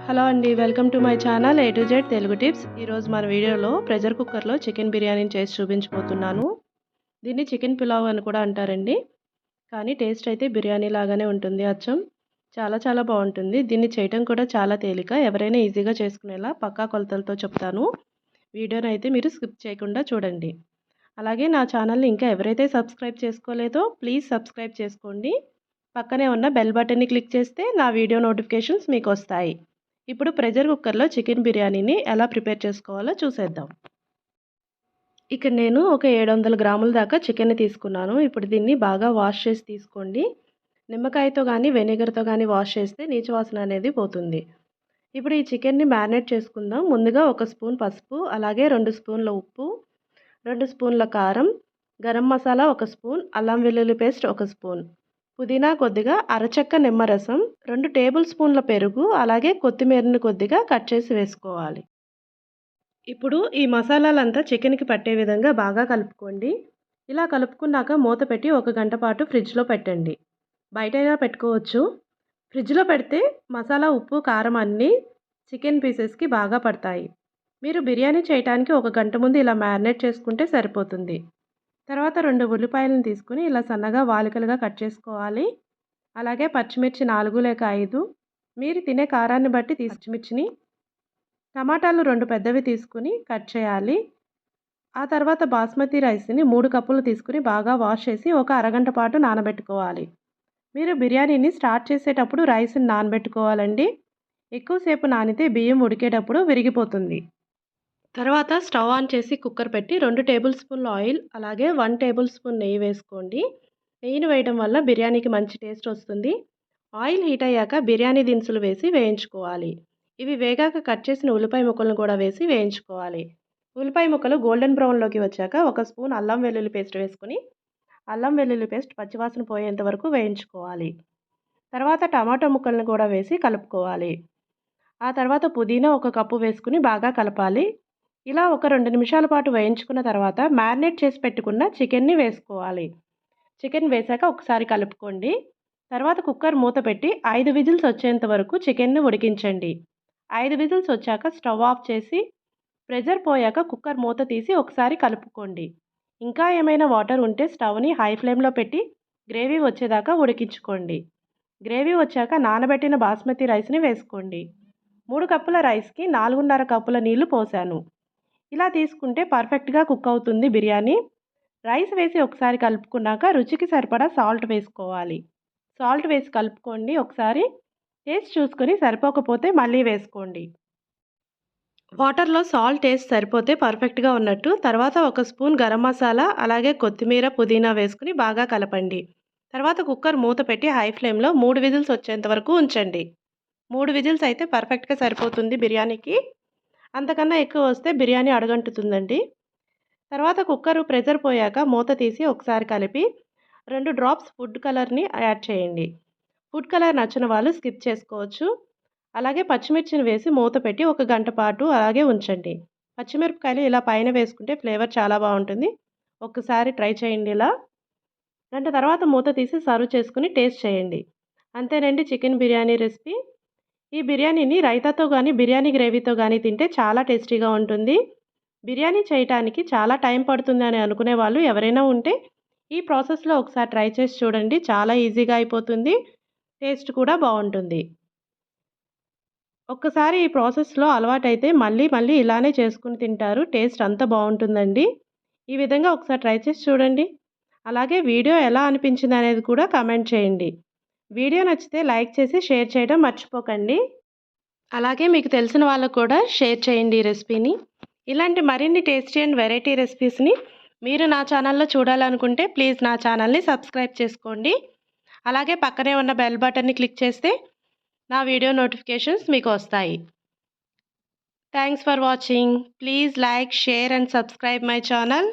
Hello అండి, welcome to my channel A to Z Telugu tips. ఈరోజు మన వీడియోలో ప్రెషర్ కుక్కర్లో చికెన్ బిర్యానీని చేసి చూపించబోతున్నాను. దీన్ని చికెన్ పులావ్ అని కూడా అంటారండి. కానీ టేస్ట్ అయితే బిర్యానీ లాగానే ఉంటుంది అచ్చం. చాలా బాగుంటుంది. దీన్ని చేయడం కూడా చాలా తేలిక. ఎవరైనా ఈజీగా చేసుకునేలా పక్కా కొలతలతో చెప్తాను. వీడియోని అయితే మీరు స్కిప్ చేయకుండా చూడండి. అలాగే నా ఛానల్ని ఇంకా ఎవరైతే సబ్స్క్రైబ్ చేసుకోలేదో ప్లీజ్ సబ్స్క్రైబ్ చేసుకోండి. పక్కనే ఉన్న బెల్ బటన్ని క్లిక్ చేస్తే నా వీడియో నోటిఫికేషన్స్ మీకు వస్తాయి. ఇప్పుడు ప్రెషర్ కుక్కర్లో చికెన్ బిర్యానీని ఎలా ప్రిపేర్ చేసుకోవాలో చూసేద్దాం. ఇక్కడ నేను ఒక 700 గ్రాముల దాకా చికెన్ని తీసుకున్నాను. ఇప్పుడు దీన్ని బాగా వాష్ చేసి తీసుకోండి. నిమ్మకాయతో కానీ వెనిగర్తో కానీ వాష్ చేస్తే నీచు వాసన అనేది పోతుంది. ఇప్పుడు ఈ చికెన్ని మ్యారినేట్ చేసుకుందాం. ముందుగా 1 స్పూన్ పసుపు, అలాగే 2 స్పూన్ల ఉప్పు, 2 స్పూన్ల కారం, గరం మసాలా 1 స్పూన్, అల్లం వెల్లుల్లి పేస్ట్ 1 స్పూన్, పుదీనా కొద్దిగా, అరచెక్క నిమ్మరసం, 2 టేబుల్ స్పూన్ల పెరుగు, అలాగే కొత్తిమీరని కొద్దిగా కట్ చేసి వేసుకోవాలి. ఇప్పుడు ఈ మసాలాలంతా చికెన్కి పట్టే విధంగా బాగా కలుపుకోండి. ఇలా కలుపుకున్నాక మూత పెట్టి 1 గంట పాటు ఫ్రిడ్జ్లో పెట్టండి. బయటైనా పెట్టుకోవచ్చు. ఫ్రిడ్జ్లో పెడితే మసాలా, ఉప్పు, కారం అన్నీ చికెన్ పీసెస్కి బాగా పడతాయి. మీరు బిర్యానీ చేయడానికి 1 గంట ముందు ఇలా మ్యారినేట్ చేసుకుంటే సరిపోతుంది. తర్వాత 2 ఉల్లిపాయలను తీసుకుని ఇలా సన్నగా వాలికలుగా కట్ చేసుకోవాలి. అలాగే పచ్చిమిర్చి 4 లేక 5, మీరు తినే కారాన్ని బట్టి పచ్చిమిర్చిని, టమాటాలు 2 పెద్దవి తీసుకుని కట్ చేయాలి. ఆ తర్వాత బాస్మతి రైస్ని 3 కప్పులు తీసుకుని బాగా వాష్ చేసి ఒక అరగంట పాటు నానబెట్టుకోవాలి. మీరు బిర్యానీని స్టార్ట్ చేసేటప్పుడు రైస్ని నానబెట్టుకోవాలండి. ఎక్కువసేపు నానితే బియ్యం ఉడికేటప్పుడు విరిగిపోతుంది. తర్వాత స్టవ్ ఆన్ చేసి కుక్కర్ పెట్టి 2 టేబుల్ స్పూన్ల ఆయిల్, అలాగే 1 టేబుల్ స్పూన్ నెయ్యి వేసుకోండి. నెయ్యిని వేయడం వల్ల బిర్యానీకి మంచి టేస్ట్ వస్తుంది. ఆయిల్ హీట్ అయ్యాక బిర్యానీ దినుసులు వేసి వేయించుకోవాలి. ఇవి వేగాక కట్ చేసిన ఉల్లిపాయ ముక్కలను కూడా వేసి వేయించుకోవాలి. ఉల్లిపాయ ముక్కలు గోల్డెన్ బ్రౌన్లోకి వచ్చాక 1 స్పూన్ అల్లం వెల్లుల్లి పేస్ట్ వేసుకుని అల్లం వెల్లుల్లి పేస్ట్ పచ్చివాసన పోయేంత వరకు వేయించుకోవాలి. తర్వాత టమాటో ముక్కలను కూడా వేసి కలుపుకోవాలి. ఆ తర్వాత పుదీనా 1 కప్పు వేసుకుని బాగా కలపాలి. ఇలా ఒక 2 నిమిషాల పాటు వేయించుకున్న తర్వాత మ్యారినేట్ చేసి పెట్టుకున్న చికెన్ని వేసుకోవాలి. చికెన్ వేసాక ఒకసారి కలుపుకోండి. తర్వాత కుక్కర్ మూత పెట్టి 5 విజిల్స్ వచ్చేంత వరకు చికెన్ని ఉడికించండి. 5 విజిల్స్ వచ్చాక స్టవ్ ఆఫ్ చేసి ప్రెషర్ పోయాక కుక్కర్ మూత తీసి ఒకసారి కలుపుకోండి. ఇంకా ఏమైనా వాటర్ ఉంటే స్టవ్ని హై ఫ్లేమ్లో పెట్టి గ్రేవీ వచ్చేదాకా ఉడికించుకోండి. గ్రేవీ వచ్చాక నానబెట్టిన బాస్మతి రైస్ని వేసుకోండి. 3 కప్పుల రైస్కి 4.5 కప్పుల నీళ్లు పోసాను. ఇలా తీసుకుంటే పర్ఫెక్ట్గా కుక్ అవుతుంది బిర్యానీ. రైస్ వేసి ఒకసారి కలుపుకున్నాక రుచికి సరిపడా సాల్ట్ వేసుకోవాలి. సాల్ట్ వేసి కలుపుకోండి. ఒకసారి టేస్ట్ చూసుకొని సరిపోకపోతే మళ్ళీ వేసుకోండి. వాటర్లో సాల్ట్ టేస్ట్ సరిపోతే పర్ఫెక్ట్గా ఉన్నట్టు. తర్వాత 1 స్పూన్ గరం మసాలా, అలాగే కొత్తిమీర, పుదీనా వేసుకుని బాగా కలపండి. తర్వాత కుక్కర్ మూత పెట్టి హై ఫ్లేమ్లో 3 విజిల్స్ వచ్చేంత వరకు ఉంచండి. 3 విజిల్స్ అయితే పర్ఫెక్ట్గా సరిపోతుంది బిర్యానీకి. అంతకన్నా ఎక్కువ వస్తే బిర్యానీ అడుగంటుతుందండి. తర్వాత కుక్కర్ ప్రెషర్ పోయాక మూత తీసి ఒకసారి కలిపి 2 డ్రాప్స్ ఫుడ్ కలర్ని యాడ్ చేయండి. ఫుడ్ కలర్ నచ్చని వాళ్ళు స్కిప్ చేసుకోవచ్చు. అలాగే పచ్చిమిర్చిని వేసి మూత పెట్టి 1 గంట పాటు అలాగే ఉంచండి. పచ్చిమిరపకాయలు ఇలా పైన వేసుకుంటే ఫ్లేవర్ చాలా బాగుంటుంది. ఒక్కసారి ట్రై చేయండి ఇలా. గంట తర్వాత మూత తీసి సర్వ్ చేసుకుని టేస్ట్ చేయండి. అంతేనండి, చికెన్ బిర్యానీ రెసిపీ. ఈ బిర్యానీని రైతాతో కానీ బిర్యానీ గ్రేవీతో కానీ తింటే చాలా టేస్టీగా ఉంటుంది. బిర్యానీ చేయటానికి చాలా టైం పడుతుంది అని అనుకునే వాళ్ళు ఎవరైనా ఉంటే ఈ ప్రాసెస్లో ఒకసారి ట్రై చేసి చూడండి. చాలా ఈజీగా అయిపోతుంది. టేస్ట్ కూడా బాగుంటుంది. ఒక్కసారి ఈ ప్రాసెస్లో అలవాటైతే మళ్ళీ మళ్ళీ ఇలానే చేసుకుని తింటారు. టేస్ట్ అంత బాగుంటుందండి. ఈ విధంగా ఒకసారి ట్రై చేసి చూడండి. అలాగే వీడియో ఎలా అనిపించింది అనేది కూడా కామెంట్ చేయండి. వీడియో నచ్చితే లైక్ చేసి షేర్ చేయడం మర్చిపోకండి. అలాగే మీకు తెలిసిన వాళ్ళకు కూడా షేర్ చేయండి ఈ రెసిపీని. ఇలాంటి మరిన్ని టేస్టీ అండ్ వెరైటీ రెసిపీస్ని మీరు నా ఛానల్లో చూడాలనుకుంటే ప్లీజ్ నా ఛానల్ని సబ్స్క్రైబ్ చేసుకోండి. అలాగే పక్కనే ఉన్న బెల్ బటన్ని క్లిక్ చేస్తే నా వీడియో నోటిఫికేషన్స్ మీకు వస్తాయి. Thanks for watching. Please like, share and subscribe my channel.